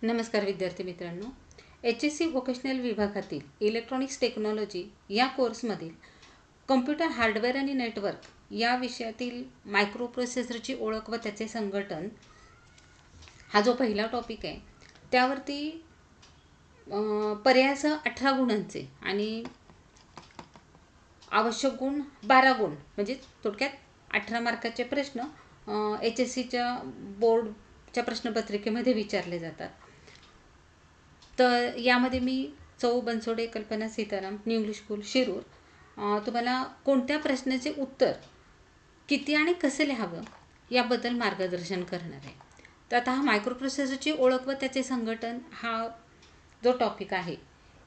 नमस्कार विद्यार्थी मित्रांनो, HSC व्होकेशनल विभागातील इलेक्ट्रॉनिक्स टेक्नॉलॉजी या कोर्समधील कम्प्युटर हार्डवेअर आणि नेटवर्क या विषयातील मायक्रो प्रोसेसरची ओळख व त्याचे संघटन हा जो पहिला टॉपिक आहे त्यावरती पर्यायासह 18 गुणांचे आणि आवश्यक गुण 12 गुण म्हणजे थोडक्यात 18 मार्काचे प्रश्न HSCच्या बोर्डच्या प्रश्नपत्रिकेमध्ये विचारले जातात. तर यामध्ये मी चौ बनसोडे, कल्पना Sitaram, new English school Shirur तुम्हाला कोणत्या प्रश्नाचे उत्तर किती आणि कसे लिहावं याबद्दल मार्गदर्शन करणार आहे. तर आता हा मायक्रो प्रोसेसरची ओळख व त्याचे संघटन हा जो टॉपिक आहे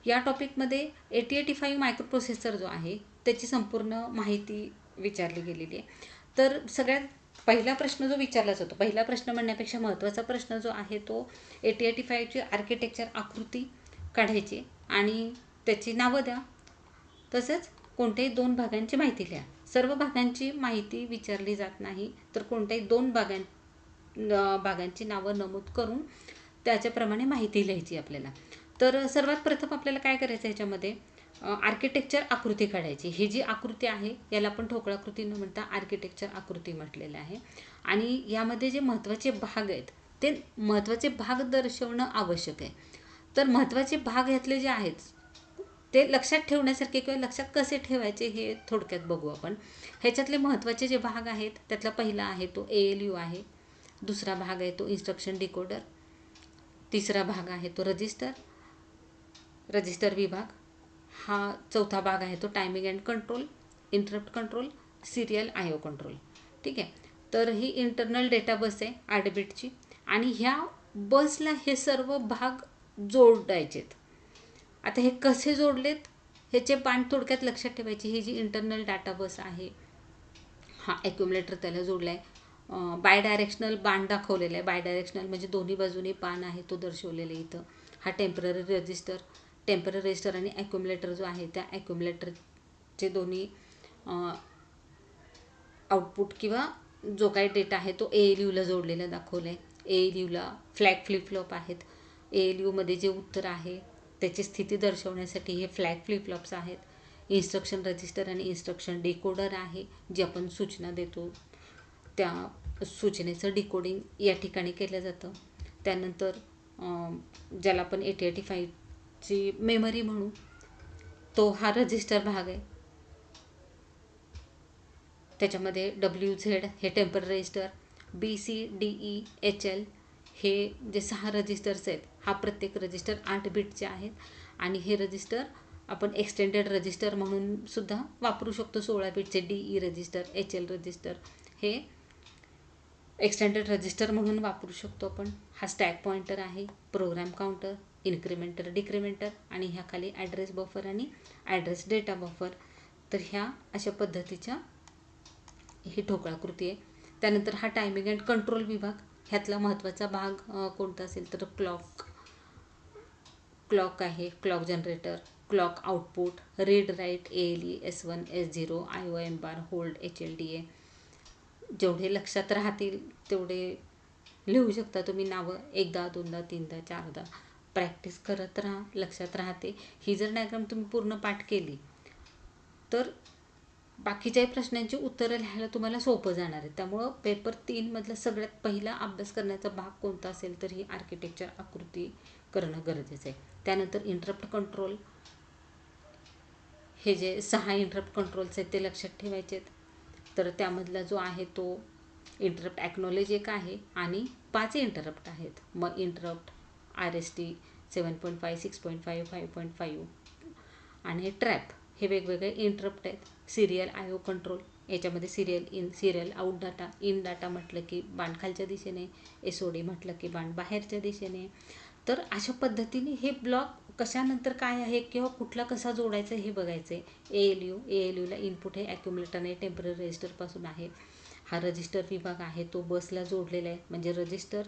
या टॉपिकमध्ये 8085 मायक्रो प्रोसेसर जो आहे त्याची संपूर्ण माहिती विचारली गेलेली आहे. तर सगळ्यात पहिला प्रश्न जो विचारला जातो, पहिला प्रश्न म्हणण्यापेक्षा महत्त्वाचा प्रश्न जो आहे तो 8085ची आर्किटेक्चर आकृती काढायची आणि त्याची नावं द्या. तसंच कोणत्याही 2 भागांची माहिती लिहा. सर्व भागांची माहिती विचारली जात नाही, तर कोणत्याही 2 भागांची नावं नमूद करून त्याच्याप्रमाणे माहिती लिहायची आपल्याला. तर सर्वात प्रथम आपल्याला काय करायचं ह्याच्यामध्ये आर्किटेक्चर आकृती काढायची. ही जी आकृती आहे याला आपण ठोकळाकृती न म्हणता आर्किटेक्चर आकृती म्हटलेलं आहे. आणि यामध्ये जे महत्त्वाचे भाग आहेत ते महत्त्वाचे भाग दर्शवणं आवश्यक आहे. तर महत्त्वाचे भाग ह्यातले जे आहेत ते लक्षात ठेवण्यासारखे किंवा लक्षात कसे ठेवायचे हे थोडक्यात बघू आपण. ह्याच्यातले महत्त्वाचे जे भाग आहेत त्यातला पहिला आहे तो ALU आहे, दुसरा भाग आहे तो इन्स्ट्रक्शन डिकोडर, तिसरा भाग आहे तो रजिस्टर विभाग, हा चौथा भाग आहे तो timing and control, interrupt control, serial IO control. ठीक आहे. तर ही इंटरनल डेटा बस आहे 8 बिटची आणि ह्या बसला हे सर्व भाग जोडायचेत. आता हे कसे जोडलेत ह्याचे बाण थोडक्यात लक्षात ठेवायचे. ही जी इंटरनल डाटा बस आहे हा ॲक्युम्युलेटर त्याला जोडला आहे. बाय डायरेक्शनल बाण दाखवलेला आहे. बाय डायरेक्शनल म्हणजे दोन्ही बाजूनी बाण आहे तो दर्शवलेला आहे इथं. हा टेम्पररी रजिस्टर आणि ॲक्युम्युलेटर जो आहे त्या ॲक्युम्युलेटरचे दोन्ही आउटपुट किंवा जो काही डेटा आहे तो ALUला जोडलेला दाखवला आहे. ALUला फ्लॅग फ्लिप फ्लॉप आहेत. ALUमध्ये जे उत्तर आहे त्याची स्थिती दर्शवण्यासाठी हे फ्लॅग फ्लिप फ्लॉप्स आहेत. इन्स्ट्रक्शन रजिस्टर आणि इन्स्ट्रक्शन डिकोडर आहे, जे आपण सूचना देतो त्या सूचनेचं डिकोडिंग या ठिकाणी केलं जातं. त्यानंतर ज्याला आपण 8085ची मेमरी म्हणू तो हा रजिस्टर भाग आहे. त्याच्यामध्ये WZ हे टेम्पररी रजिस्टर, BCDE HL हे जे 6 रजिस्टर्स आहेत हा प्रत्येक रजिस्टर 8 बिटचे आहेत आणि हे रजिस्टर आपण एक्सटेंडेड रजिस्टर म्हणून सुद्धा वापरू शकतो. 16 बिटचे DE रजिस्टर, HL रजिस्टर हे एक्सटेंडेड रजिस्टर म्हणून वापरू शकतो आपण. हा स्टॅक पॉइंटर आहे, प्रोग्राम काउंटर, इन्क्रीमेंटर डिक्रीमेंटर आणि ह्या खाली ॲड्रेस बफर आणि ॲड्रेस डेटा बफर. तर ह्या अशा पद्धतीच्या ही ठोकळाकृती आहे. त्यानंतर हा टायमिंग अँड कंट्रोल विभाग, ह्यातला महत्त्वाचा भाग कोणता असेल तर क्लॉक आहे, clock generator, clock output, read write ALE S1 S0 IOM बार होल्ड HLDA. जेवढे लक्षात राहतील तेवढे लिहू शकता तुम्ही नावं. एकदा, दोनदा, तीनदा, चारदा प्रॅक्टिस करत राहा, लक्षात राहते. ही जर डायग्राम तुम्ही पूर्ण पाठ केली तर बाकीच्याही प्रश्नांची उत्तरं लिहायला तुम्हाला सोपं जाणार आहे. त्यामुळं पेपर 3 मधला सगळ्यात पहिला अभ्यास करण्याचा भाग कोणता असेल तर ही आर्किटेक्चर आकृती करणं गरजेचं आहे. त्यानंतर इंटरप्ट कंट्रोल, हे जे 6 इंटरप्ट कंट्रोल्स आहेत ते लक्षात ठेवायचे आहेत. तर त्यामधला जो आहे तो इंटरप्ट ॲक्नॉलेज एक आहे आणि 5 इंटरप्ट आहेत. मग इंटरप्ट RST 7.5, 6.5, 5.5 आणि ट्रॅप हे वेगवेगळे इंटरप्ट आहेत. सिरियल IO कंट्रोल, याच्यामध्ये serial in, serial out data. In data म्हटलं की बाण खालच्या दिशेने, SOD म्हटलं की बाण बाहेरच्या दिशेने. तर अशा पद्धतीने हे ब्लॉक कशानंतर काय आहे किंवा कुठला कसा जोडायचा हे बघायचं आहे. ALUला इनपुट हे ॲक्युम्युलेटर आणि टेम्पररी रजिस्टरपासून आहे. हा रजिस्टर विभाग आहे तो बसला जोडलेला आहे, म्हणजे रजिस्टर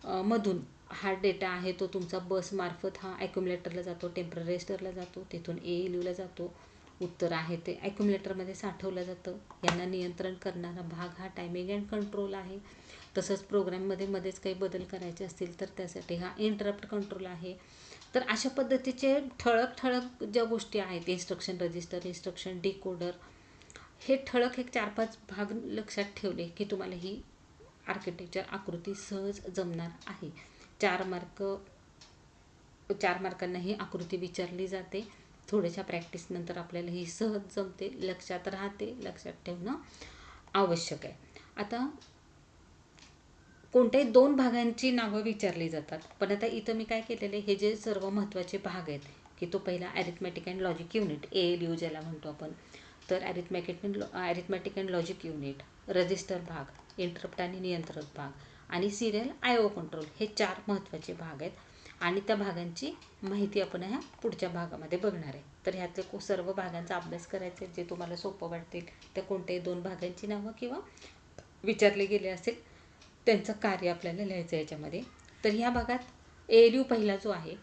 मधून हा डेटा आहे तो तुमचा बसमार्फत हा ॲक्युम्युलेटरला जातो, टेम्पररी रजिस्टरला जातो, तिथून ALUला जातो. उत्तर आहे ते ॲक्युम्युलेटरमध्ये साठवलं जातं. यांना नियंत्रण करणारा भाग हा टायमिंग अँड कंट्रोल आहे. तसंच प्रोग्राममध्ये मध्येच काही बदल करायचे असतील तर त्यासाठी हा इंटरप्ट कंट्रोल आहे. तर अशा पद्धतीचे ठळक ज्या गोष्टी आहेत, इन्स्ट्रक्शन रजिस्टर, इन्स्ट्रक्शन डिकोडर, हे ठळक एक 4-5 भाग लक्षात ठेवले की तुम्हाला ही आर्किटेक्चर आकृती सहज जमणार आहे. 4 मार्कांना ही आकृती विचारली जाते. थोड्याशा प्रॅक्टिसनंतर आपल्याला ही सहज जमते, लक्षात राहते, लक्षात ठेवणं आवश्यक आहे. आता कोणत्याही 2 भागांची नावं विचारली जातात, पण आता इथं मी काय केलेलं आहे, हे जे सर्व महत्त्वाचे भाग आहेत की तो पहिला ॲरिथमॅटिक अँड लॉजिक युनिट, ALU ज्याला म्हणतो आपण, तर ॲरिथमॅटिक अँड लॉजिक युनिट, रजिस्टर भाग, इंटरप्ट आणि नियंत्रक भाग आणि सिरियल IO कंट्रोल, हे 4 महत्त्वाचे भाग आहेत. आणि त्या भागांची माहिती आपण ह्या पुढच्या भागामध्ये बघणार आहे. तर ह्यातले सर्व भागांचा अभ्यास करायचा आहे. जे तुम्हाला सोपं वाटतील त्या कोणत्याही 2 भागांची नावं किंवा विचारले गेले असेल त्यांचं कार्य आपल्याला लिहायचं आहे याच्यामध्ये. तर ह्या भागात ALU पहिला जो आहे,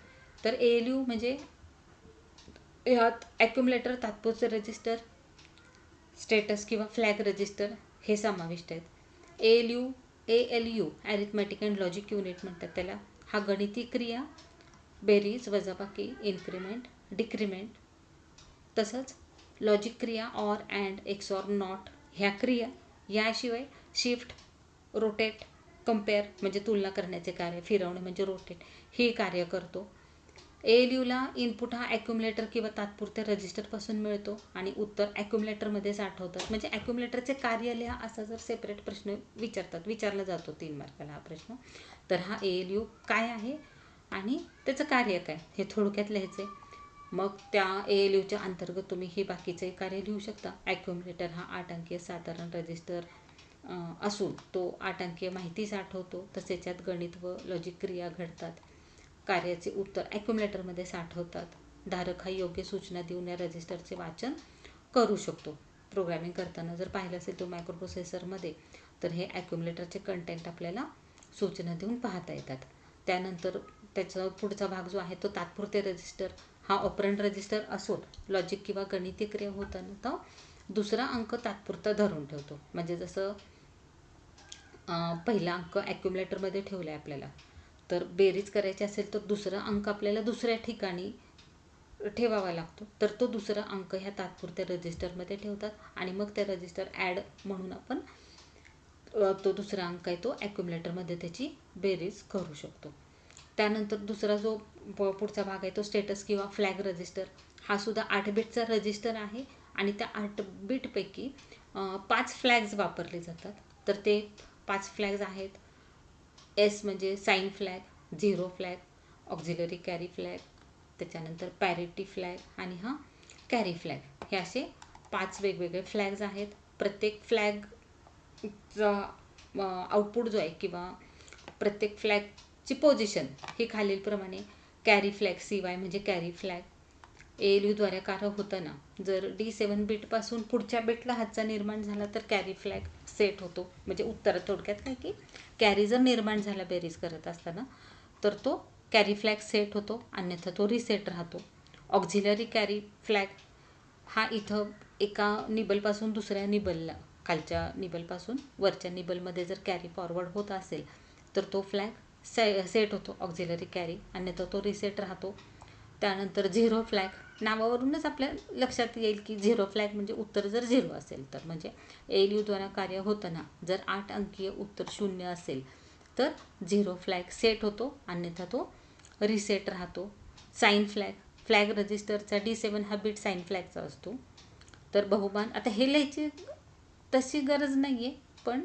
तर ALU म्हणजे ह्यात ॲक्युमुलेटर, तात्पुरते रजिस्टर, स्टेटस किंवा फ्लॅग रजिस्टर हे समाविष्ट आहेत. ALU ॲरिथमॅटिक अँड लॉजिक युनिट म्हणतात त्याला. हा गणिती क्रिया, बेरीज, वजाबाकी, इन्क्रीमेंट, डिक्रीमेंट, तसंच लॉजिक क्रिया ऑर, अँड, एक्सॉर, नॉट ह्या क्रिया, याशिवाय शिफ्ट, रोटेट, कंपेअर म्हणजे तुलना करण्याचे कार्य, फिरवणे म्हणजे रोटेट, हे कार्य करतो. ALUला इनपुट हा ॲक्युमुलेटर किंवा तात्पुरत्या रजिस्टरपासून मिळतो आणि उत्तर ॲक्युमुलेटरमध्ये साठवतात. म्हणजे ॲक्युमुलेटरचे कार्य लिहा असा जर सेपरेट प्रश्न विचारला जातो 3 मार्काला हा प्रश्न, तर हा ALU काय आहे आणि त्याचं कार्य काय हे थोडक्यात लिहायचं आहे. मग त्या ALUच्या अंतर्गत तुम्ही हे बाकीचे कार्य लिहू शकता. ॲक्युमुलेटर हा 8 अंकीय साधारण रजिस्टर असून तो 8 अंकीय माहिती साठवतो. तसेच यात गणित व लॉजिक क्रिया घडतात. कार्याचे उत्तर ॲक्युमुलेटरमध्ये साठवतात. धारक हा योग्य सूचना देऊन या रजिस्टरचे वाचन करू शकतो. प्रोग्रामिंग करताना जर पाहिलं असेल तो मायक्रोप्रोसेसरमध्ये, तर हे ॲक्युमुलेटरचे कंटेंट आपल्याला सूचना देऊन पाहता येतात. त्यानंतर त्याचा पुढचा भाग जो आहे तो तात्पुरते रजिस्टर, हा ऑपरंड रजिस्टर असून लॉजिक किंवा गणिती क्रिया होताना तर दुसरा अंक तात्पुरता धरून ठेवतो. म्हणजे जसं पहिला अंक ॲक्युमुलेटरमध्ये ठेवला आहे आपल्याला, तर बेरीज करायची असेल तर दुसरा अंक आपल्याला दुसऱ्या ठिकाणी ठेवावा लागतो. तर तो दुसरा अंक ह्या तात्पुरत्या रजिस्टरमध्ये ठेवतात आणि मग त्या रजिस्टर ॲड म्हणून आपण तो दुसरा अंक आहे तो ॲक्युमुलेटरमध्ये त्याची बेरीज करू शकतो. त्यानंतर दुसरा जो पुढचा भाग आहे तो स्टेटस किंवा फ्लॅग रजिस्टर, हा सुद्धा 8 बिटचा रजिस्टर आहे आणि त्या 8 बिटपैकी 5 फ्लॅग्स वापरले जातात. तर ते 5 फ्लॅग्स आहेत. S म्हणजे sign flag, 0 flag, auxiliary carry flag, त्याच्यानंतर पॅरिटी फ्लॅग आणि हा कॅरी फ्लॅग, हे असे 5 वेगवेगळे फ्लॅग्स आहेत. प्रत्येक फ्लॅगचा आउटपुट जो आहे किंवा प्रत्येक फ्लॅगची पोझिशन ही खालीलप्रमाणे. कॅरी फ्लॅग CY म्हणजे कॅरी फ्लॅग, ALUद्वारे कार्य होताना जर D7 बीटपासून पुढच्या बीटला हादसा निर्माण झाला तर कॅरी फ्लॅग सेट होतो. म्हणजे उत्तर थोडक्यात काय की कॅरी जर निर्माण झाला बेरीज करत असताना तर तो कॅरी फ्लॅग सेट होतो, अन्यथा तो रिसेट राहतो. ऑक्झिलरी कॅरी फ्लॅग हा इथं एका निबलपासून दुसऱ्या निबलला, खालच्या निबलपासून वरच्या निबलमध्ये जर कॅरी फॉरवर्ड होत असेल तर तो फ्लॅग सेट होतो ऑक्झिलरी कॅरी, अन्यथा तो रिसेट राहतो. त्यानंतर 0 फ्लॅग, नावावरूनच आपल्या लक्षात येईल की 0 फ्लॅग म्हणजे उत्तर जर 0 असेल तर, म्हणजे ALUद्वारा कार्य होताना जर 8 अंकीय उत्तर 0 असेल तर 0 फ्लॅग सेट होतो, अन्यथा तो रिसेट राहतो. साईन फ्लॅग, फ्लॅग रजिस्टरचा D7 हा बीट साईन फ्लॅगचा असतो. तर बहुमान, आता हे लिहायची तशी गरज नाही आहे, पण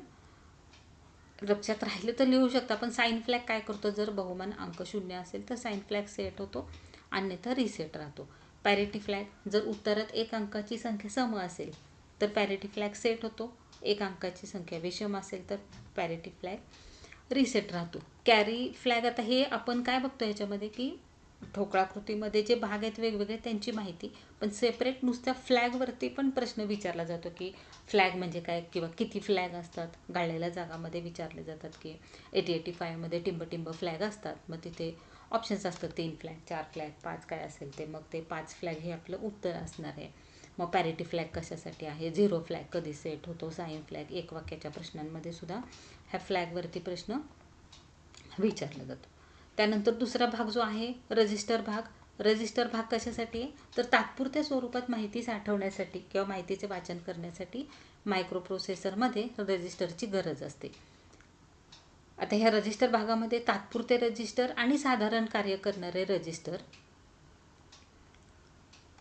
लक्षात राहिलं तर लिहू शकता. पण साईन फ्लॅग काय करतो, जर बहुमान अंक 0 असेल तर साईन फ्लॅग सेट होतो, अन्यथा रिसेट राहतो. पॅरिटी फ्लॅग, जर उत्तरात 1 अंकाची संख्या सम असेल तर पॅरिटी फ्लॅग सेट होतो, 1 अंकाची संख्या विषम असेल तर पॅरिटी फ्लॅग रिसेट राहतो. कॅरी फ्लॅग, आता हे आपण काय बघतो ह्याच्यामध्ये की ठोकळाकृतीमध्ये जे भाग आहेत वेगवेगळे त्यांची माहिती, पण सेपरेट नुसत्या फ्लॅगवरती पण प्रश्न विचारला जातो की फ्लॅग म्हणजे काय किंवा किती फ्लॅग असतात. गाळलेल्या जागामध्ये विचारले जातात की 8085 मध्ये टिंब फ्लॅग असतात, मग तिथे ऑप्शन्स असतात 3 फ्लॅग, 4 फ्लॅग, 5 काय असेल ते, मग ते 5 फ्लॅग हे आपलं उत्तर असणार आहे. मग पॅरिटी फ्लॅग कशासाठी आहे, झिरो फ्लॅग कधी सेट होतो, साईन फ्लॅग, एक वाक्याच्या प्रश्नांमध्ये सुद्धा ह्या फ्लॅगवरती प्रश्न विचारला जातो. त्यानंतर दुसरा भाग जो आहे रजिस्टर भाग. रजिस्टर भाग कशासाठी आहे, तर तात्पुरत्या स्वरूपात माहिती साठवण्यासाठी किंवा माहितीचे वाचन करण्यासाठी मायक्रो प्रोसेसरमध्ये रजिस्टरची गरज असते. आता ह्या रजिस्टर भागामध्ये तात्पुरते रजिस्टर आणि साधारण कार्य करणारे रजिस्टर,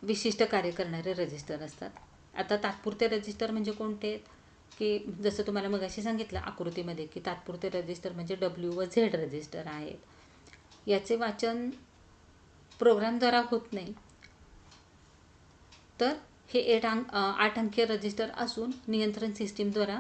विशिष्ट कार्य करणारे रजिस्टर असतात. आता तात्पुरते रजिस्टर म्हणजे कोणते आहेत, की जसं तुम्हाला मगाशी सांगितलं आकृतीमध्ये की तात्पुरते रजिस्टर म्हणजे W व Z रजिस्टर आहेत. याचे वाचन प्रोग्रामद्वारा होत नाही, तर हे 8 अंकीय रजिस्टर असून नियंत्रण सिस्टीमद्वारा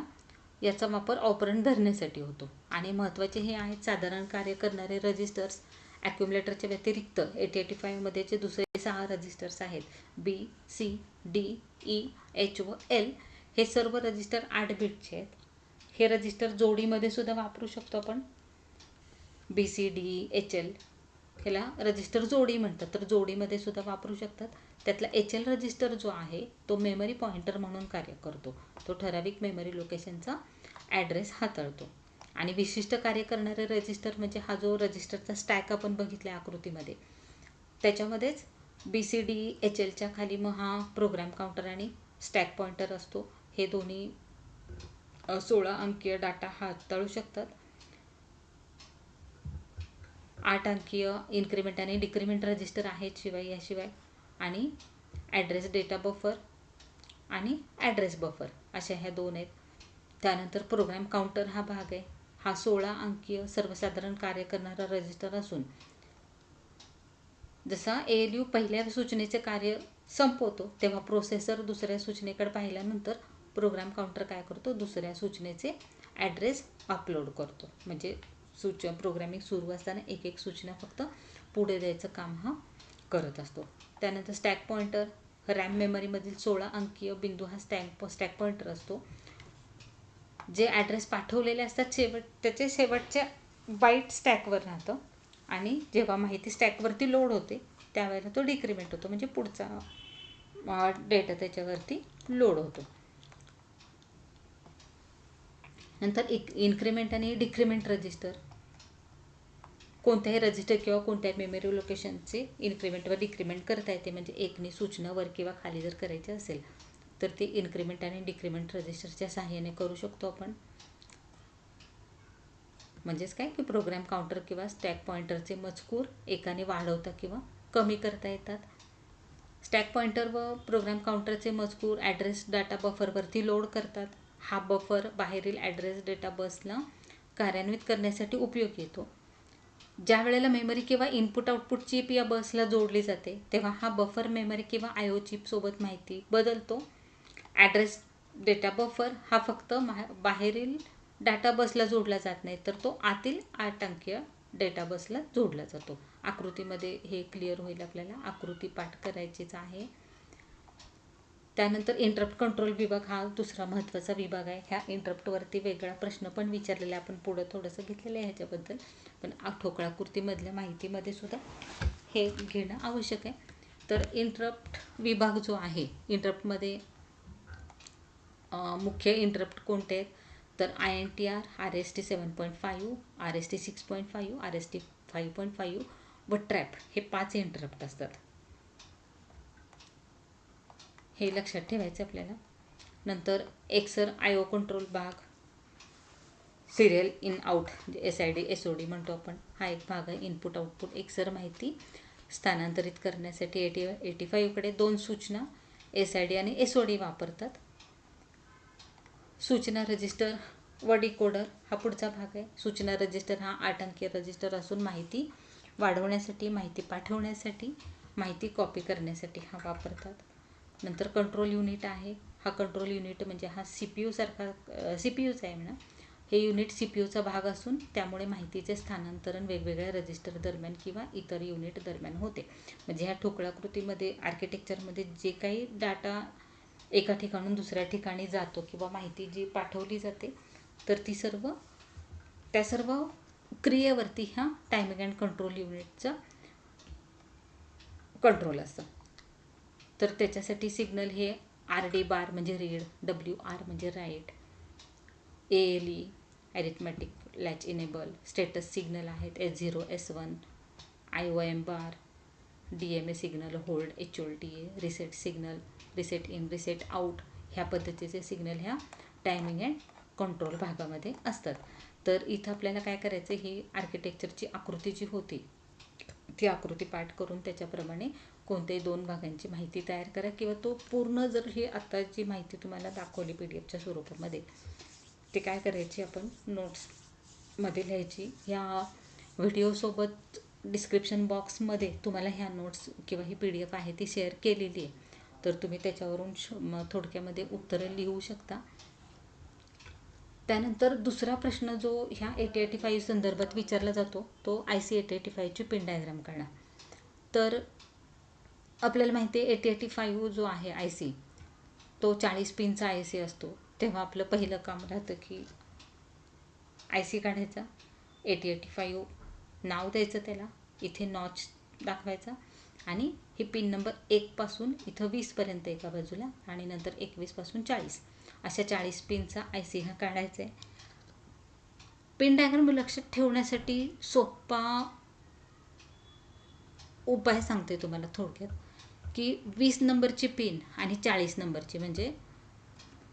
याचा वापर ऑपरंड धरण्यासाठी होतो. आणि महत्त्वाचे हे आहेत साधारण कार्य करणारे रजिस्टर्स. ॲक्युम्युलेटरच्या व्यतिरिक्त 8085मध्ये जे दुसरे 6 रजिस्टर्स आहेत B, C, D, E, H व L, हे सर्व रजिस्टर 8 बिटचे आहेत. हे रजिस्टर जोडीमध्ये सुद्धा वापरू शकतो आपण. BCD, HL ह्याला रजिस्टर जोडी म्हणतात, तर जोडीमध्ये सुद्धा वापरू शकतात. त्यातला HL रजिस्टर जो आहे तो मेमरी पॉइंटर म्हणून कार्य करतो. तो ठराविक मेमरी लोकेशनचा ॲड्रेस हाताळतो. आणि विशिष्ट कार्य करणारे रजिस्टर म्हणजे हा जो रजिस्टरचा स्टॅक आपण बघितला आकृतीमध्ये, त्याच्यामध्येच BCD, HLच्या खाली मग हा प्रोग्राम काउंटर आणि स्टॅक पॉइंटर असतो. हे दोन्ही 16 अंकीय डाटा हाताळू शकतात. 8 अंकीय इन्क्रीमेंट आणि डिक्रीमेंट रजिस्टर आहेत याशिवाय आणि ॲड्रेस डेटा बफर आणि ॲड्रेस बफर अशा ह्या 2 आहेत. त्यानंतर प्रोग्राम काउंटर हा भाग आहे. हा 16 अंकीय सर्वसाधारण कार्य करणारा रजिस्टर असून जसा ALU पहिल्या सूचनेचे कार्य संपवतो तेव्हा प्रोसेसर दुसऱ्या सूचनेकडे पाहिल्यानंतर प्रोग्राम काउंटर काय करतो, दुसऱ्या सूचनेचे ॲड्रेस अपलोड करतो. म्हणजे प्रोग्रामिंग सुरू असताना एक एक सूचना फक्त पुढे द्यायचं काम हा करत असतो. त्यानंतर स्टॅक पॉइंटर, रॅम मेमरीमधील 16 अंकीय बिंदू हा स्टॅक पॉइंटर असतो. जे ॲड्रेस पाठवलेले असतात त्याचे शेवटच्या बाईट स्टॅकवर राहतं आणि जेव्हा माहिती स्टॅकवरती लोड होते त्यावेळेला तो डिक्रीमेंट होतो, म्हणजे पुढचा डेटा त्याच्यावरती लोड होतो. नंतर इन्क्रीमेंट आणि डिक्रीमेंट रजिस्टर. कोणत्याही रजिस्टर किंवा कोणत्याही मेमरी लोकेशनचे इन्क्रीमेंट व डिक्रीमेंट करता येते. म्हणजे एकने सूचना वर किंवा खाली जर करायची असेल तर ते इन्क्रीमेंट आणि डिक्रीमेंट रजिस्टरच्या सहाय्याने करू शकतो आपण. म्हणजेच काय की प्रोग्राम काउंटर किंवा स्टॅक पॉइंटरचे मजकूर एकाने वाढवता किंवा कमी करता येतात. स्टॅक पॉइंटर व प्रोग्राम काउंटरचे मजकूर ॲड्रेस डाटा बफरवरती लोड करतात. हा बफर बाहेरील ॲड्रेस डेटा बसला कार्यान्वित करण्यासाठी उपयोगी येतो. ज्या वेळेला मेमरी किंवा इनपुट आउटपुट चिप या बसला जोडली जाते तेव्हा हा बफर मेमरी किंवा IO चिपसोबत माहिती बदलतो. ॲड्रेस डेटा बफर हा फक्त बाहेरील डाटा बसला जोडला जात नाही, तर तो आतील 8 अंकीय डेटा बसला जोडला जातो. आकृतीमध्ये हे क्लिअर होईल आपल्याला. आकृती पाठ करायचीच आहे. त्यानंतर इंटरप्ट कंट्रोल विभाग हा दुसरा महत्त्वाचा विभाग आहे. ह्या इंटरप्टवरती वेगळा प्रश्न पण विचारलेला आपण पुढं थोडंसं घेतलेलं आहे ह्याच्याबद्दल, पण ठोकळाकृतीमधल्या माहितीमध्ये सुद्धा हे घेणं आवश्यक आहे. तर इंटरप्ट विभाग जो आहे, इंटरप्टमध्ये मुख्य इंटरप्ट कोणते आहेत, तर INTR, RST 7.5, RST 6.5, RST 5.5 व ट्रॅप हे 5 इंटरप्ट असतात. हे लक्षात ठेवायचं आपल्याला. नंतर एक्सर IO कंट्रोल भाग, सिरियल इन आउट म्हणजे SID SOD म्हणतो आपण, हा एक भाग आहे. इनपुट आउटपुट एक्सर माहिती स्थानांतरित करण्यासाठी 85कडे 2 सूचना SID आणि SOD वापरतात. सूचना रजिस्टर व डिकोडर हा पुढचा भाग आहे. सूचना रजिस्टर हा 8 अंकीय रजिस्टर असून माहिती वाढवण्यासाठी, माहिती पाठवण्यासाठी, माहिती कॉपी करण्यासाठी हा वापरतात. नंतर कंट्रोल युनिट आहे. हा कंट्रोल युनिट म्हणजे हा CPUचा आहे म्हणा. हे युनिट CPUचा भाग असून त्यामुळे माहितीचे स्थानांतरण वेगवेगळ्या रजिस्टर दरम्यान किंवा इतर युनिट दरम्यान होते. म्हणजे ह्या ठोकळाकृतीमध्ये आर्किटेक्चरमध्ये जे काही डाटा एका ठिकाणून दुसऱ्या ठिकाणी जातो किंवा माहिती जी पाठवली जाते तर त्या सर्व क्रियेवरती ह्या टायमिंग अँड कंट्रोल युनिटचा कंट्रोल असतं. तर त्याच्यासाठी सिग्नल हे RD बार म्हणजे रीड, WR म्हणजे write, ALE arithmetic latch enable, status signal आहेत S0 S1, IOM bar, DMA signal, hold HOLDA, reset signal, reset in reset out, ह्या पद्धतीचे सिग्नल ह्या टायमिंग अँड कंट्रोल भागामध्ये असतात. तर इथं आपल्याला काय करायचं, ही आर्किटेक्चरची आकृती जी होती ती आकृती पाठ करून त्याच्याप्रमाणे कोणत्याही 2 भागांची माहिती तयार करा, किंवा तो पूर्ण जर ही आत्ता जी माहिती तुम्हाला दाखवली PDF स्वरूपामध्ये, ते काय करायची आपण नोट्समध्ये लिहायची. ह्या व्हिडिओसोबत डिस्क्रिप्शन बॉक्समध्ये तुम्हाला ह्या नोट्स किंवा ही PDF आहे ती शेअर केलेली आहे, तर तुम्ही त्याच्यावरून थोडक्यामध्ये उत्तरं लिहू शकता. त्यानंतर दुसरा प्रश्न जो ह्या 8085 संदर्भात विचारला जातो तो IC 8085ची पिन डायग्राम काढा. तर आपल्याला माहिती आहे 8085 जो आहे IC तो 40 पिनचा IC असतो. तेव्हा आपलं पहिलं काम राहतं की IC काढायचा, 8085 नाव द्यायचं त्याला, इथे नॉच दाखवायचा आणि ही पिन नंबर 1 पासून इथं 20 पर्यंत एका बाजूला आणि नंतर 21 पासून 40 अशा 40 पिनचा IC हा काढायचा आहे. पिन डायग्राम लक्षात ठेवण्यासाठी सोपा उपाय सांगते तुम्हाला थोडक्यात, की 20 नंबरची पिन आणि 40 नंबरची म्हणजे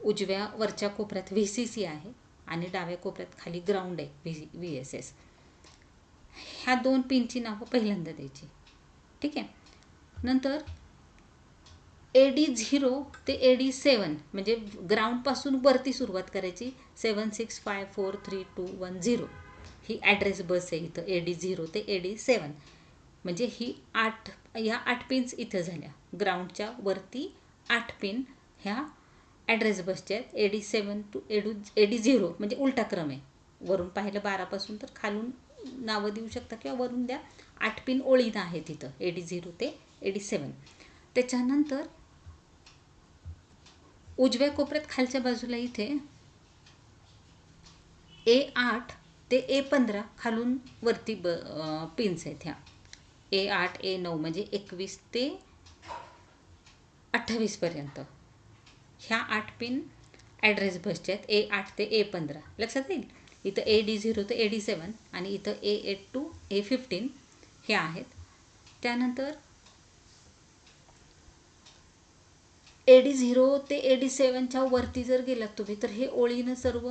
उजव्या वरच्या कोपऱ्यात VCC आहे आणि डाव्या कोपऱ्यात खाली ग्राउंड आहे VSS. ह्या 2 पिनची नावं पहिल्यांदा द्यायची. ठीक आहे. नंतर AD0 ते AD7 म्हणजे ग्राउंडपासून वरती सुरुवात करायची. 76543210 ही ॲड्रेस बस आहे इथं AD0 ते AD7 म्हणजे ही 8 पिन्स इथं झाल्या. ग्राउंडच्या वरती 8 पिन ह्या ॲड्रेस बसच्या आहेत. AD7 टू AD0 म्हणजे उलटा क्रम आहे. वरून पाहिलं 12 पासून तर खालून नावं देऊ शकता किंवा वरून द्या. 8 पिन ओळीनं आहेत इथं AD0 ते AD7. त्याच्यानंतर उजव्या कोपऱ्यात खालच्या बाजूला इथे A8 ते A15 खालून वरती पिन्स आहेत. ह्या A8 A9 म्हणजे 21 ते 28 पर्यंत ह्या 8 पिन ॲड्रेस बसच्या आहेत. A8 ते A15 लक्षात येईल. इथं AD0 ते AD7 आणि इथं A8 टू A15 हे आहेत. त्यानंतर AD0 ते AD7च्या वरती जर गेलात तुम्ही तर हे ओळीनं सर्व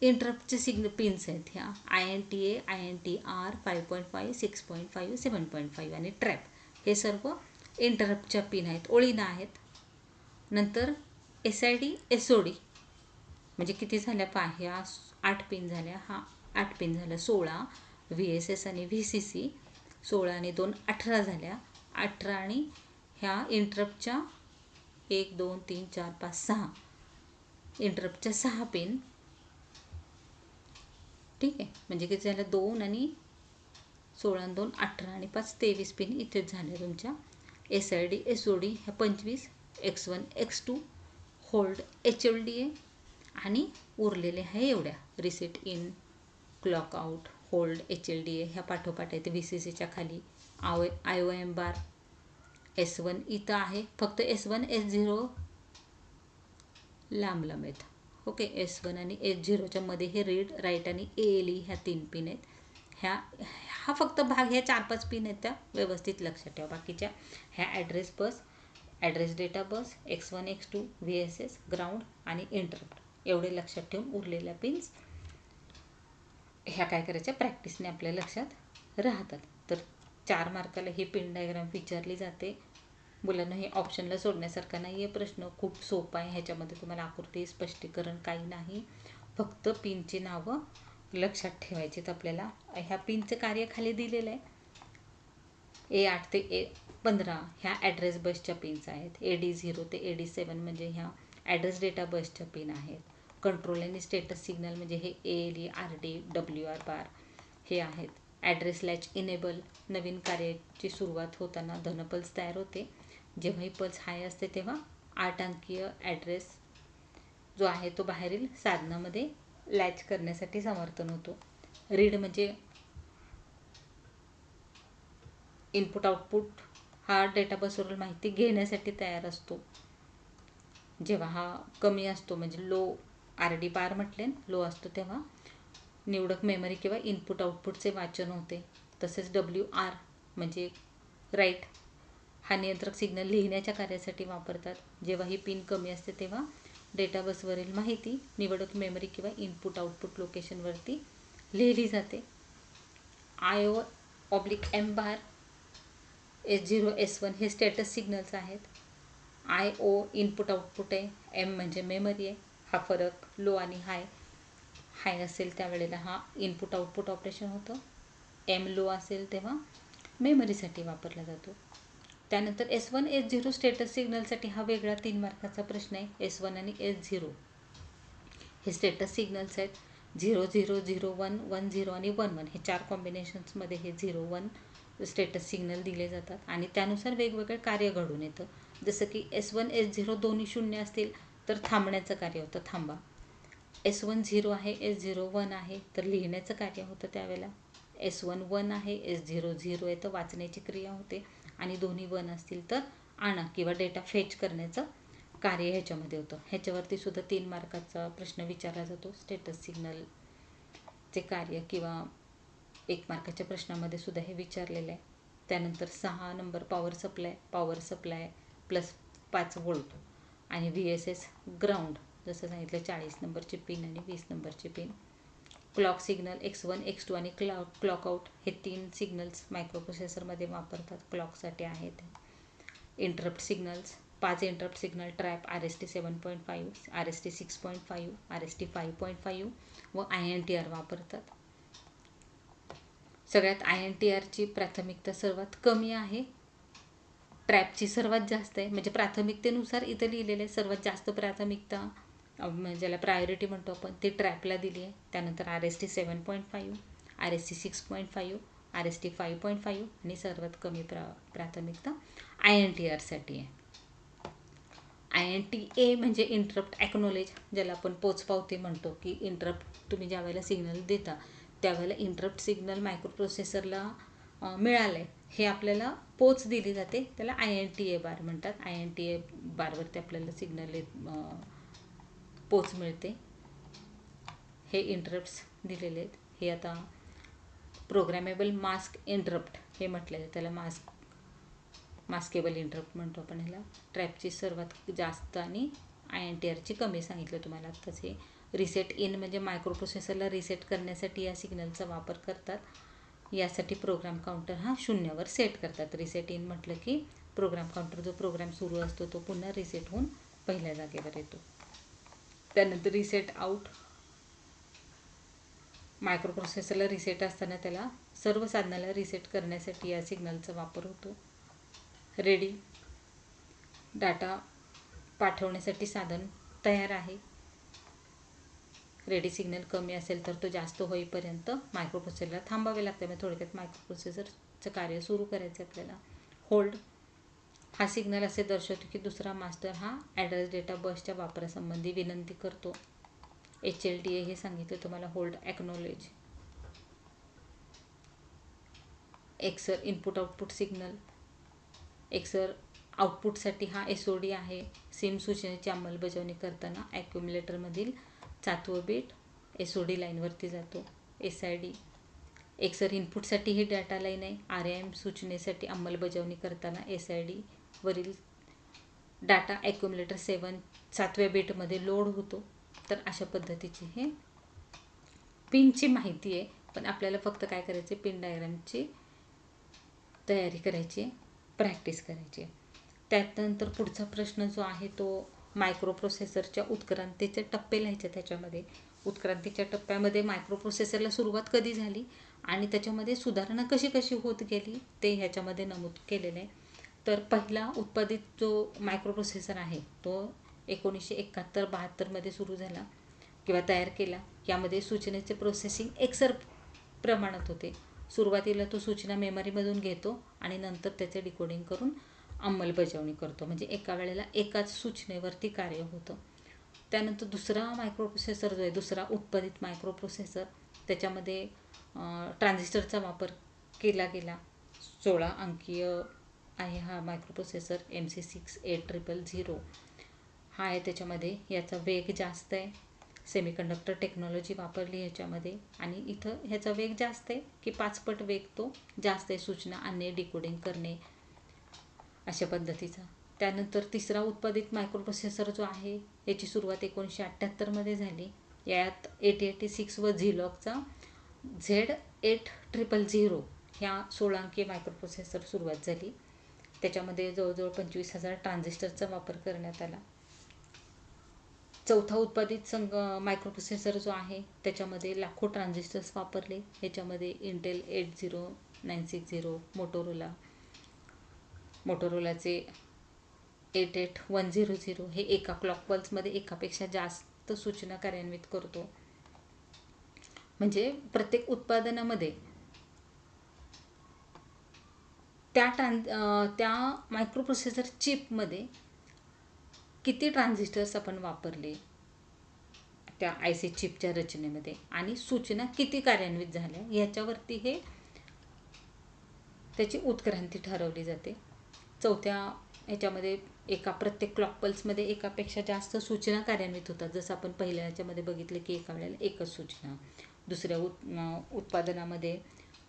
इंटरप्टचे सिग्नल पिन्स आहेत. ह्या INTA, INTR 5.5, 6.5, 7.5 आणि ट्रॅप हे सर्व इंटरप्टच्या पिन आहेत, ओळीनं आहेत. नंतर SID SOD म्हणजे किती झाल्या पहा, ह्या 8 पिन झाल्या, हा 8 पिन झाल्या 16, VSS आणि VCC 16 आणि 2 18 झाल्या. 18 आणि ह्या इंटरप्टच्या 1 2 3 4 5 6 इंटरप्टच्या 6 पिन. ठीक आहे. म्हणजे किती झालं 2 आणि 16 2 18 आणि 5 23 पिन इथेच झाल्या तुमच्या. SID SOD ह्या 25, X1 X2 होल्ड HLDA आणि उरलेले आहे एवढ्या reset in, clock out, hold HLDA ह्या पाठोपाठ आहेत. VCCच्या खाली IOM बार S1 इथं आहे. फक्त S1 S0 लांब लांब आहेत. ओके. S1 आणि S0च्या मध्ये हे रीड राईट आणि ALE ह्या 3 पिन आहेत. हा फक्त भाग ह्या 4-5 पिन आहेत त्या व्यवस्थित लक्षात ठेवा. बाकीच्या ह्या address bus, address data bus, X1 X2 VSS ground आणि इंटरप्ट एवढे लक्षात ठेवून उरलेल्या पिन्स ह्या काय करायच्या प्रॅक्टिसने आपल्या लक्षात राहतात. तर 4 मार्काला ही पिन डायग्राम विचारली जाते. मुलांना हे ऑप्शनला सोडण्यासारखा नाही आहे प्रश्न, खूप सोपा आहे. ह्याच्यामध्ये तुम्हाला आकृती स्पष्टीकरण काही नाही, फक्त पिनची नावं लक्षात ठेवायचीत आपल्याला. ह्या पिनचं कार्य खाली दिलेलं आहे. A8 ते A15 ह्या ॲड्रेस बसच्या पिन्स आहेत. AD0 ते AD7 म्हणजे ह्या ॲड्रेस डेटा बसच्या पिन आहेत. कंट्रोल आणि स्टेटस सिग्नल म्हणजे हे ALE RD WR बार हे आहेत. ॲड्रेस लॅच इनेबल नवीन कार्याची सुरुवात होताना धनपल्स तयार होते. जेव्हाही पल्स हाय असते तेव्हा 8 अंकीय ॲड्रेस जो आहे तो बाहेरील साधनामध्ये लॅच करण्यासाठी समर्थन होतो. रीड म्हणजे इनपुट आउटपुट हा डेटा बसवरील माहिती घेण्यासाठी तयार असतो. जेव्हा हा कमी असतो म्हणजे लो RD बार म्हटले लो असतो तेव्हा निवडक मेमरी किंवा इनपुट आउटपुटचे वाचन होते. तसेच WR म्हणजे राईट हा नियंत्रक सिग्नल लिहिण्याच्या कार्यासाठी वापरतात. जेव्हा ही पिन कमी असते तेव्हा डेटा बसवरील माहिती निवडक मेमरी किंवा इनपुट आउटपुट लोकेशनवरती लिहिली जाते. IO/M बार S0 S1 हे स्टेटस सिग्नल्स आहेत. IO इनपुट आउटपुट आहे, M म्हणजे मेमरी आहे. हा फरक लो आणि हाय असेल त्यावेळेला हा इनपुट आउटपुट ऑपरेशन होतं. M लो असेल तेव्हा मेमरीसाठी वापरला जातो. त्यानंतर S1 S0 स्टेटस सिग्नलसाठी हा वेगळा 3 मार्काचा प्रश्न आहे. S1 आणि S0 हे स्टेटस सिग्नल्स आहेत. 0 0 0 1 1 0 आणि 1 1 हे 4 कॉम्बिनेशन्समध्ये हे 0 1 स्टेटस सिग्नल दिले जातात आणि त्यानुसार वेगवेगळे कार्य घडून येतं. जसं की S1 S0 दोन्ही 0 असतील तर थांबण्याचं कार्य होतं, थांबा. S1 0 आहे, S0 1 आहे तर लिहिण्याचं कार्य होतं त्यावेळेला. S1 1 आहे, S0 0 आहे तर वाचण्याची क्रिया होते आणि दोन्ही 1 असतील तर आणा किंवा डेटा फेच करण्याचं कार्य ह्याच्यामध्ये होतं. ह्याच्यावरती सुद्धा 3 मार्काचा प्रश्न विचारला जातो. स्टेटस सिग्नलचे कार्य किंवा 1 मार्काच्या प्रश्नामध्ये सुद्धा हे विचारलेलं आहे. त्यानंतर 6 नंबर पॉवर सप्लाय +5 व्होल्ट आणि VSS ग्राउंड जसं सांगितलं 40 नंबरची पिन आणि 20 नंबरची pin. Clock signal X1 X2 आणि क्लॉक आउट हे 3 सिग्नल्स मायक्रोप्रोसेसरमध्ये वापरतात, क्लॉकसाठी आहेत. Interrupt signals 5 interrupt signal trap RST 7.5 RST 6.5 RST 5.5 व INTR वापरतात. सगळ्यात INTRची प्राथमिकता सर्वात कमी आहे, ट्रॅपची सर्वात जास्त आहे. म्हणजे प्राथमिकतेनुसार इथं लिहिलेलं आहे. सर्वात जास्त प्राथमिकता ज्याला प्रायोरिटी म्हणतो आपण ते ट्रॅपला दिली आहे. त्यानंतर RST 7.5 RST 6.5 RST 5.5 आणि सर्वात कमी प्राथमिकता INTRसाठी आहे. INTA म्हणजे इंटरप्ट ॲक्नॉलेज, ज्याला आपण पोचपावती म्हणतो की इंटरप्ट तुम्ही ज्या वेळेला सिग्नल देता त्यावेळेला इंटरप्ट सिग्नल मायक्रोप्रोसेसरला मिळालं आहे हे आपल्याला पोच दिली जाते, त्याला INTA बार म्हणतात. INTA बारवरती आपल्याला सिग्नल पोच मिळते. हे इंटरप्ट्स दिलेले आहेत. हे आता प्रोग्रॅमेबल मास्क इंटरप्ट हे म्हटलेलं आहे, त्याला मास्केबल इंटरप्ट म्हणतो आपण ह्याला. ट्रॅपची सर्वात जास्त आणि INTRची कमी सांगितलं तुम्हाला आत्ताच. हे रिसेट इन म्हणजे मायक्रोप्रोसेसरला रिसेट करण्यासाठी या सिग्नलचा वापर करतात. यासाठी प्रोग्राम काउंटर हा 0वर सेट करतात. रिसेट इन म्हटलं की प्रोग्राम काउंटर जो प्रोग्राम सुरू असतो तो पुन्हा रिसेट होऊन पहिल्या जागेवर येतो. त्यानंतर रिसेट आउट, मायक्रोप्रोसेसरला रिसेट असताना त्याला सर्व साधनाला रिसेट करण्यासाठी या सिग्नलचा वापर होतो. रेडी, डाटा पाठवण्यासाठी साधन तयार आहे. रेडी सिग्नल कमी असेल तर तो जास्त होईपर्यंत मायक्रोप्रोसेसरला थांबावे लागते. म्हणजे थोडक्यात मायक्रोप्रोसेसरचं कार्य सुरू करायचं आपल्याला. होल्ड हा सिग्नल असे दर्शवतो की दुसरा मास्टर हा ॲड्रेस डेटा बसच्या वापरासंबंधी विनंती करतो. HLDA हे सांगितलं तुम्हाला. Hold acknowledge. एक्सर इनपुट आउटपुट सिग्नल, एक्सर आउटपुटसाठी हा SOD आहे. सिम सूचनेची अंमलबजावणी करताना ॲक्युम्युलेटरमधील 7वं बीट SOD लाईनवरती जातो. SID एक्सर इनपुटसाठी ही डाटा लाईन आहे. RAM सूचनेसाठी अंमलबजावणी करताना SID वरील डाटा ॲक्युम्युलेटर 7व्या बीटमध्ये लोड होतो. तर अशा पद्धतीची हे पिनची माहिती आहे. पण आपल्याला फक्त काय करायचे, पिन डायग्रामची तयारी करायची, प्रॅक्टिस करायची. त्यानंतर पुढचा प्रश्न जो आहे तो मायक्रोप्रोसेसरच्या उत्क्रांतीचे टप्पे लिहायचे. त्याच्यामध्ये उत्क्रांतीच्या टप्प्यामध्ये मायक्रोप्रोसेसरला सुरुवात कधी झाली आणि त्याच्यामध्ये सुधारणा कशी कशी होत गेली ते ह्याच्यामध्ये नमूद केलेलं आहे. तर पहिला उत्पादित जो मायक्रोप्रोसेसर आहे तो 1971-72 सुरू झाला किंवा तयार केला. यामध्ये सूचनेचे प्रोसेसिंग एक्सर प्रमाणात होते. सुरुवातीला तो सूचना मेमरीमधून घेतो आणि नंतर त्याचे डिकोडिंग करून अंमलबजावणी करतो. म्हणजे एका वेळेला एकाच सूचनेवरती कार्य होतं. त्यानंतर दुसरा मायक्रोप्रोसेसर जो आहे, दुसरा उत्पादित मायक्रोप्रोसेसर, त्याच्यामध्ये ट्रान्झिस्टरचा वापर केला गेला. 16 अंकीय आहे हा मायक्रोप्रोसेसर MC68000. हा आहे त्याच्यामध्ये, याचा वेग जास्त आहे, सेमीकंडक्टर टेक्नॉलॉजी वापरली ह्याच्यामध्ये, आणि इथं ह्याचा वेग जास्त आहे की 5 पट वेग तो जास्त आहे सूचना आणणे, डिकोडिंग करणे अशा पद्धतीचा. त्यानंतर तिसरा उत्पादित मायक्रोप्रोसेसर जो आहे याची सुरुवात 1978मध्ये झाली. यात 8086 व झिलॉगचा Z8000 ह्या 16 अंकीय मायक्रोप्रोसेसर सुरुवात झाली. त्याच्यामध्ये जवळजवळ 25,000 ट्रान्झिस्टरचा वापर करण्यात आला. चौथा उत्पादित मायक्रोप्रोसेसर जो आहे त्याच्यामध्ये लाखो ट्रान्झिस्टर्स वापरले. ह्याच्यामध्ये इंटेल 80960, मोटोरोलाचे 88100 हे एका क्लॉक पल्समध्ये एकापेक्षा जास्त सूचना कार्यान्वित करतो. म्हणजे प्रत्येक उत्पादनामध्ये त्या मायक्रोप्रोसेसर चिपमध्ये किती ट्रान्झिस्टर्स आपण वापरले त्या IC चिपच्या रचनेमध्ये आणि सूचना किती कार्यान्वित झाल्या ह्याच्यावरती हे त्याची उत्क्रांती ठरवली जाते. चौथ्या ह्याच्यामध्ये प्रत्येक क्लॉक पल्समध्ये एकापेक्षा जास्त सूचना कार्यान्वित होतात. जसं आपण पहिल्या ह्याच्यामध्ये बघितलं की एका वेळेला एकच सूचना. दुसऱ्या उत्पादनामध्ये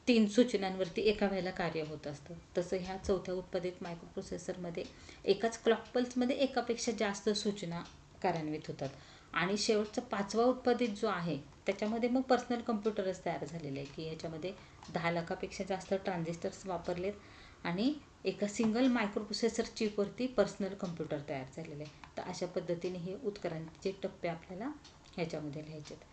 3 सूचनांवरती एका वेळेला कार्य होत असतं. तसं ह्या चौथ्या उत्पादित मायक्रोप्रोसेसरमध्ये एकाच क्लॉक पल्समध्ये एकापेक्षा जास्त सूचना कार्यान्वित होतात. आणि शेवटचा 5वा उत्पादित जो आहे त्याच्यामध्ये मग पर्सनल कम्प्युटरच तयार झालेले आहे की ह्याच्यामध्ये 10 लाखापेक्षा जास्त ट्रान्झिस्टर्स वापरलेत आणि एका सिंगल मायक्रोप्रोसेसर चिपवरती पर्सनल कम्प्युटर तयार झालेले आहे. तर अशा पद्धतीने हे उत्क्रांतीचे टप्पे आपल्याला ह्याच्यामध्ये लिहायचे आहेत.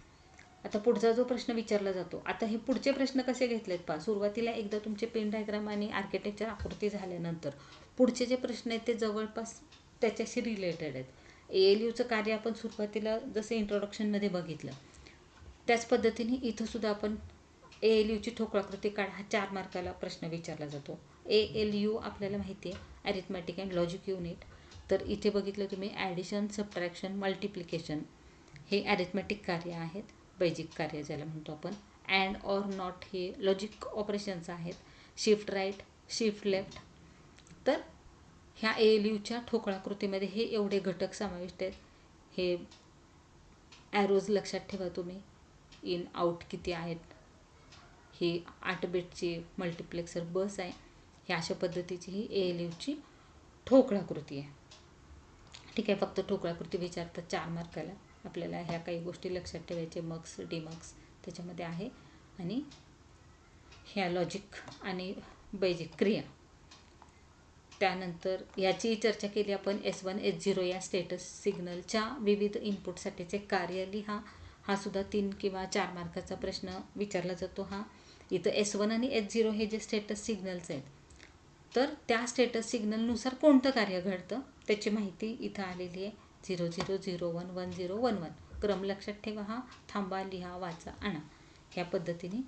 आता पुढचा जो प्रश्न विचारला जातो, आता हे पुढचे प्रश्न कसे घेतलेत पहा. सुरुवातीला एकदा तुमचे पेन डायग्राम आणि आर्किटेक्चर आकृती झाल्यानंतर पुढचे जे प्रश्न आहेत ते जवळपास त्याच्याशी रिलेटेड आहेत. ALUचं कार्य आपण सुरुवातीला जसं इंट्रोडक्शनमध्ये बघितलं त्याच पद्धतीने इथं सुद्धा आपण ALUची ठोकळाकृती काढा हा 4 मार्काला प्रश्न विचारला जातो. ALU आपल्याला माहिती आहे अरिथमॅटिक अँड लॉजिक युनिट. तर इथे बघितलं तुम्ही ॲडिशन, सबट्रॅक्शन, मल्टिप्लिकेशन हे अरिथमॅटिक कार्य आहेत, बेजिक कार्य ज्याला म्हणतो आपण. अँड ऑर नॉट हे लॉजिक ऑपरेशन्स आहेत, शिफ्ट राईट, शिफ्ट लेफ्ट. तर ह्या ALUच्या ठोकळाकृतीमध्ये हे एवढे घटक समाविष्ट आहेत. हे ॲरोज लक्षात ठेवा तुम्ही, इन आउट किती आहेत. ही 8 बिटची मल्टिप्लेक्सर बस आहे. ही अशा पद्धतीची ही ALUची ठोकळाकृती आहे. ठीक आहे, फक्त ठोकळाकृती विचारतात 4 मार्काला. आपल्याला ह्या काही गोष्टी लक्षात ठेवायचे, मक्स डिमक्स त्याच्यामध्ये आहे. आणि ह्या लॉजिक आणि बेजिक क्रिया. त्यानंतर याची चर्चा केली आपण. S1 S0 या स्टेटस सिग्नलच्या विविध इनपुटसाठीचे कार्य लिहा. हा सुद्धा 3 किंवा 4 मार्काचा प्रश्न विचारला जातो. हा इथं S1 आणि S0 हे जे स्टेटस सिग्नल्स आहेत तर त्या स्टेटस सिग्नलनुसार कोणतं कार्य घडतं त्याची माहिती इथं आलेली आहे. 00 01 10 11. क्रम लक्षात ठेवा. हा थांबा, लिहा, वाचा, आणा. ह्या पद्धतीने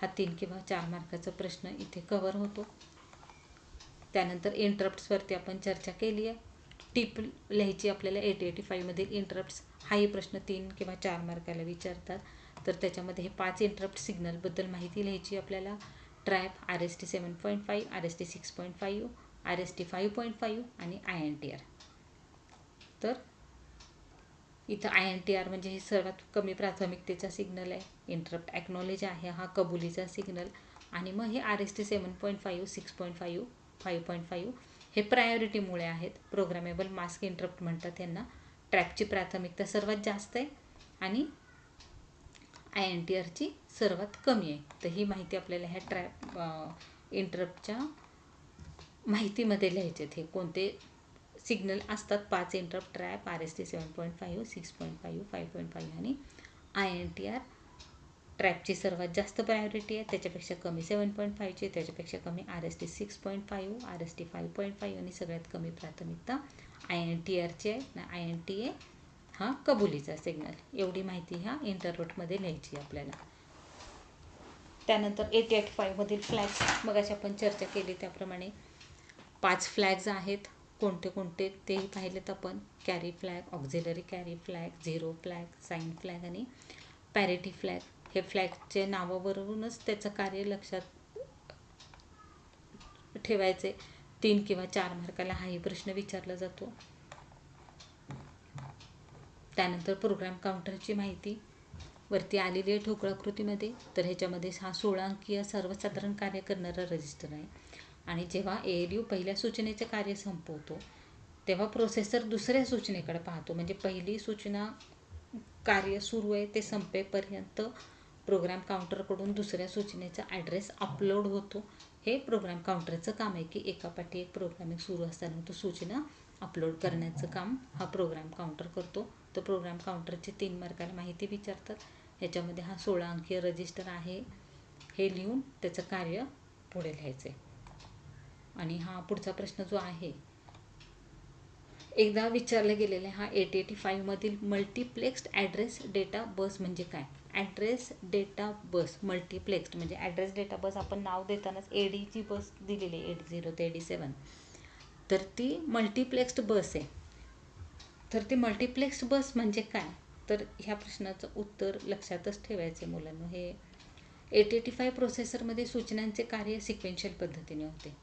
हा 3 किंवा 4 मार्काचा प्रश्न इथे कव्हर होतो. त्यानंतर इंटरप्ट्सवरती आपण चर्चा केली आहे. टिप लिहायची आपल्याला 8085 मधील इंटरप्ट्स. हाही प्रश्न 3 किंवा 4 मार्काला विचारतात. तर त्याच्यामध्ये हे 5 इंटरप्ट सिग्नलबद्दल माहिती लिहायची आपल्याला. ट्रॅप, RST 7.5, RST 6.5, RST 5.5 आणि INTR. तर इथं INTR म्हणजे हे सर्वात कमी प्राथमिकतेचा सिग्नल आहे. इंटरप्ट ॲक्नॉलेज आहे हा कबुलीचा सिग्नल. आणि मग हे RST 7.5, 6.5, 5.5 हे प्रायोरिटीमुळे आहेत. प्रोग्रामेबल मास्क इंटरप्ट म्हणतात यांना. ट्रॅपची प्राथमिकता सर्वात जास्त आहे आणि INTRची सर्वात कमी आहे. तर ही माहिती आपल्याला ह्या ट्रॅप इंटरप्टच्या माहितीमध्ये लिहायचे आहेत. हे कोणते सिग्नल असतात 5 इंटरप्ट: ट्रॅप, RST 7.5, 6.5, 5.5 आणि INTR. ट्रॅपची सर्वात जास्त प्रायोरिटी आहे, त्याच्यापेक्षा कमी 7.5ची, त्याच्यापेक्षा कमी RST 6.5, RST 5.5 आणि सगळ्यात कमी प्राथमिकता INTRची आहे. INTA हा कबुलीचा सिग्नल. एवढी माहिती ह्या इंटरप्टमध्ये लिहायची आपल्याला. त्यानंतर 8085 मधील फ्लॅग्स मग अशी आपण चर्चा केली त्याप्रमाणे 5 फ्लॅग्स आहेत. कोणते कोणते तेही पाहिलेत आपण. Carry flag, auxiliary carry flag, zero flag, sign flag आणि पॅरिटी फ्लॅग. हे फ्लॅगचे नावावरूनच त्याचं कार्य लक्षात ठेवायचे. 3 किंवा 4 मार्काला हाही प्रश्न विचारला जातो. त्यानंतर प्रोग्राम काउंटरची माहिती वरती आलेली आहे ठोकळाकृतीमध्ये. तर ह्याच्यामध्ये हा 16 अंकीय सर्वसाधारण कार्य करणारा रजिस्टर आहे. आणि जेव्हा ALU पहिल्या सूचनेचे कार्य संपवतो तेव्हा प्रोसेसर दुसऱ्या सूचनेकडे पाहतो. म्हणजे पहिली सूचना कार्य सुरू आहे ते संपेपर्यंत प्रोग्राम काउंटरकडून दुसऱ्या सूचनेचा ॲड्रेस अपलोड होतो. हे प्रोग्राम काउंटरचं काम आहे की एकापाठी एक प्रोग्रामिंग सुरू असताना तो सूचना अपलोड करण्याचं काम हा प्रोग्राम काउंटर करतो. तर प्रोग्राम काउंटरचे 3 मार्काला माहिती विचारतात. ह्याच्यामध्ये हा 16 अंकीय रजिस्टर आहे हे लिहून त्याचं कार्य पुढे लिहायचं आहे. आणि हा पुढचा प्रश्न जो आहे एकदा विचारला गेलेला आहे, हा 885 मधील मल्टिप्लेक्स्ड ॲड्रेस डेटा बस म्हणजे काय? ॲड्रेस डेटा बस मल्टिप्लेक्स्ड म्हणजे ॲड्रेस डेटा बस आपण नाव देतानाच ADची बस दिलेली आहे 80 ते 87. तर ती मल्टिप्लेक्स्ड बस आहे. तर ती मल्टिप्लेक्स्ड बस म्हणजे काय? तर ह्या प्रश्नाचं उत्तर लक्षातच ठेवायचे मुलांनो. हे 885 प्रोसेसरमध्ये सूचनांचे कार्य सिक्वेन्शियल पद्धतीने होते.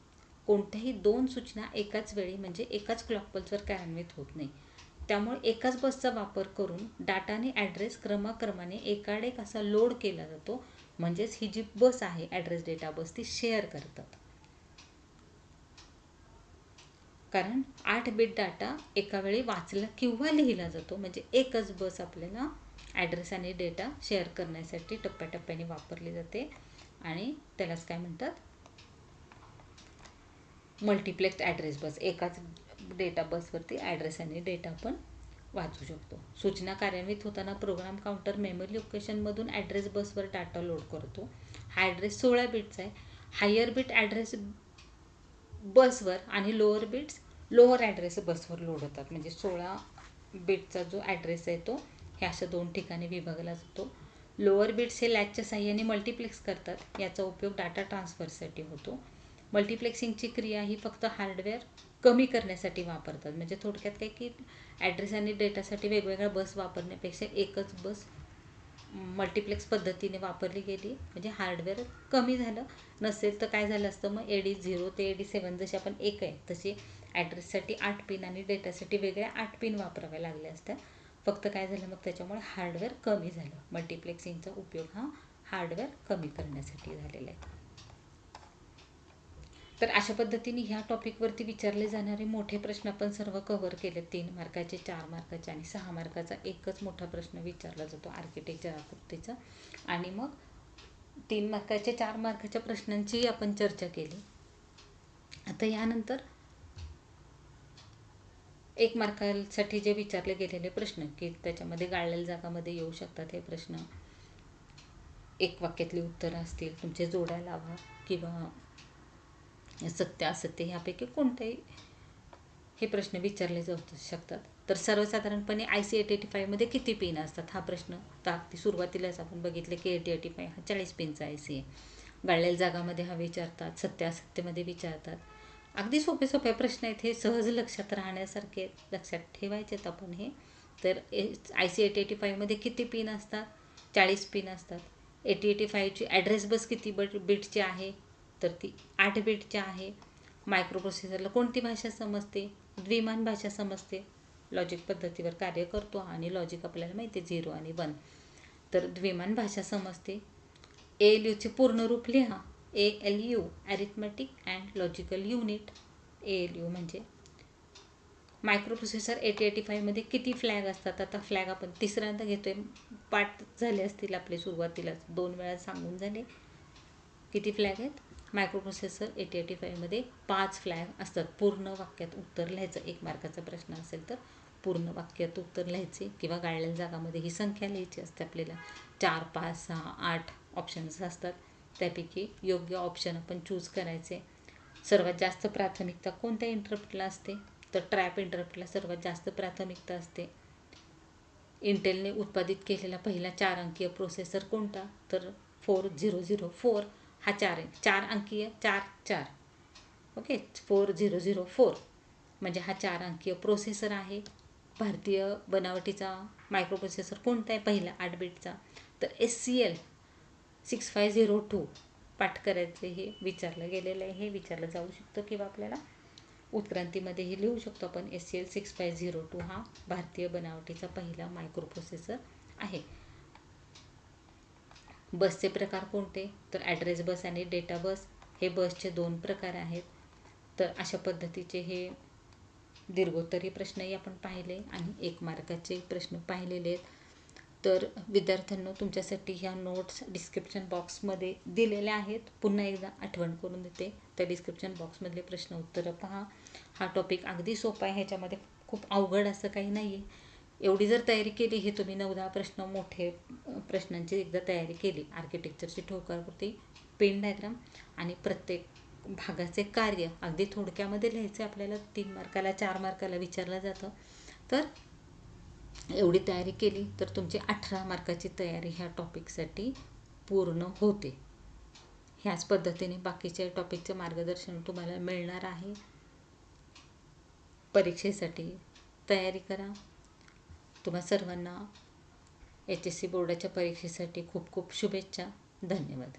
कोणत्याही 2 सूचना एकाच वेळी म्हणजे एकाच क्लॉक पल्सवर कार्यान्वित होत नाही. त्यामुळे एकाच बसचा वापर करून डाटाने ॲड्रेस क्रमाक्रमाने एकाडेक असा लोड केला जातो. म्हणजेच ही जी बस आहे ॲड्रेस डेटा बस ती शेअर करतात. कारण 8 बिट डाटा एका वेळी वाचला किंवा लिहिला जातो. म्हणजे एकच बस आपल्याला ॲड्रेस आणि डेटा शेअर करण्यासाठी टप्प्याटप्प्याने वापरली जाते. आणि त्यालाच काय म्हणतात? मल्टिप्लेक्स्ड ॲड्रेस बस. एकाच डेटा बसवरती ॲड्रेस आणि डेटा आपण वाचू शकतो. सूचना कार्यान्वित होताना प्रोग्राम काउंटर मेमरी लोकेशनमधून ॲड्रेस बसवर डाटा लोड करतो. हा ॲड्रेस 16 बिटचा आहे. हायर बिट ॲड्रेस बसवर आणि लोअर ॲड्रेस बसवर लोड होतात. म्हणजे 16 बिटचा जो ॲड्रेस आहे तो ह्या अशा 2 ठिकाणी विभागला जातो. लोअर बिट्स हे लॅचच्या साह्याने मल्टिप्लेक्स करतात. याचा उपयोग डाटा ट्रान्सफरसाठी होतो. मल्टिप्लेक्सिंगची क्रिया ही फक्त हार्डवेअर कमी करण्यासाठी वापरतात. म्हणजे थोडक्यात काय की ॲड्रेस आणि डेटासाठी वेगवेगळ्या बस वापरण्यापेक्षा एकच बस मल्टिप्लेक्स पद्धतीने वापरली गेली. म्हणजे हार्डवेअर कमी झालं. नसेल तर काय झालं असतं मग AD0 ते AD7 जसे आपण एक आहे तसे ॲड्रेससाठी 8 पिन आणि डेटासाठी वेगळ्या 8 पिन वापराव्या लागल्या असत्या. फक्त काय झालं मग त्याच्यामुळे हार्डवेअर कमी झालं. मल्टिप्लेक्सिंगचा उपयोग हा हार्डवेअर कमी करण्यासाठी झालेला आहे. तर अशा पद्धतीने ह्या टॉपिकवरती विचारले जाणारे मोठे प्रश्न आपण सर्व कव्हर केले. 3 मार्काचे, 4 मार्काचे आणि 6 मार्काचा एकच मोठा प्रश्न विचारला जातो आर्किटेक्चर आकृतीचा. आणि मग 3 मार्काचे 4 मार्काच्या प्रश्नांची आपण चर्चा केली. आता यानंतर 1 मार्कासाठी जे विचारले गेलेले प्रश्न की त्याच्यामध्ये गाळलेल्या जागामध्ये येऊ शकतात हे प्रश्न. 1 वाक्यातली उत्तरं असतील, तुमचे जोड्या लावा किंवा सत्य असत्य ह्यापैकी कोणतेही हे प्रश्न विचारले जाऊ शकतात. तर सर्वसाधारणपणे IC 885 मध्ये किती पिन असतात हा प्रश्न तर अगदी सुरुवातीलाच आपण बघितले की 885 हा 40 पिनचा IC आहे. गाळलेल्या जागामध्ये हा विचारतात, सत्य असत्यमध्ये विचारतात. अगदी सोपे सोपे प्रश्न आहेत हे, सहज लक्षात राहण्यासारखे, लक्षात ठेवायचेत आपण हे. तर IC 885 मध्ये किती पिन असतात? 40 पिन असतात. 885ची ॲड्रेस बस किती बिटची आहे? तर ती 8 बिटची आहे. मायक्रो प्रोसेसरला कोणती भाषा समजते? द्विमान भाषा समजते. लॉजिक पद्धतीवर कार्य करतो आणि लॉजिक आपल्याला माहिती आहे 0 आणि 1. तर द्विमान भाषा समजते. ALUचे पूर्ण रूप लिहा. ALU arithmetic and logical unit. ALU म्हणजे मायक्रो प्रोसेसर 885 मध्ये किती फ्लॅग असतात? आता फ्लॅग आपण तिसऱ्यांदा घेतोय. पाठ झाले असतील आपले सुरुवातीलाच 2 वेळा सांगून झाले. किती फ्लॅग आहेत? मायक्रो प्रोसेसर 885 मध्ये 5 फ्लॅग असतात. पूर्ण वाक्यात उत्तर लिहायचं. 1 मार्काचा प्रश्न असेल तर पूर्ण वाक्यात उत्तर लिहायचे किंवा गाळलेल्या जागामध्ये ही संख्या लिहायची असते आपल्याला. 4, 5, 6, 8 ऑप्शन्स असतात. त्यापैकी योग्य ऑप्शन आपण चूज करायचे. सर्वात जास्त प्राथमिकता कोणत्या इंटरप्टला असते? तर ट्रॅप इंटरप्टला सर्वात जास्त प्राथमिकता असते. इंटेलने उत्पादित केलेला पहिला 4 अंकीय प्रोसेसर कोणता? तर 4004 हा 4 अंकीय 44. ओके, 4004 म्हणजे हा 4 अंकीय प्रोसेसर आहे. भारतीय बनावटीचा मायक्रो प्रोसेसर कोणता आहे? पहिला 8 बिटचा तर SCL 6502 पाठ करायचे. हे विचारलं गेलेलं आहे, हे विचारलं जाऊ शकतं किंवा आपल्याला उत्क्रांतीमध्येही लिहू शकतो आपण. SCL6502 हा भारतीय बनावटीचा पहिला मायक्रो प्रोसेसर आहे. बसचे प्रकार कोणते, तर ॲड्रेस बस आणि डेटा बस हे बसचे 2 प्रकार आहेत. तर अशा पद्धतीचे हे दीर्घोत्तरी प्रश्नही आपण पाहिले आणि 1 मार्काचे प्रश्न पाहिलेले आहेत. तर विद्यार्थ्यांनो, तुमच्यासाठी ह्या नोट्स डिस्क्रिप्शन बॉक्समध्ये दिलेल्या आहेत. पुन्हा एकदा आठवण करून देते, त्या डिस्क्रिप्शन बॉक्समधले प्रश्न उत्तरं पहा. हा टॉपिक अगदी सोपा आहे, ह्याच्यामध्ये खूप अवघड असं काही नाही आहे. एवढी जर तयारी केली, हे तुम्ही 9-10 प्रश्न मोठे प्रश्नांची एकदा तयारी केली, आर्किटेक्चरची ठोकळाकृती, पेन डायग्राम आणि प्रत्येक भागाचे कार्य अगदी थोडक्यामध्ये लिहायचे, आपल्याला 3 मार्काला 4 मार्काला विचारलं जातं. तर एवढी तयारी केली तर तुमची 18 मार्काची तयारी ह्या टॉपिकसाठी पूर्ण होते. ह्याच पद्धतीने बाकीच्या टॉपिकचे मार्गदर्शन तुम्हाला मिळणार आहे. परीक्षेसाठी तयारी करा. तुम्हा सर्वांना HSC बोर्डाच्या परीक्षेसाठी खूप खूप शुभेच्छा. धन्यवाद.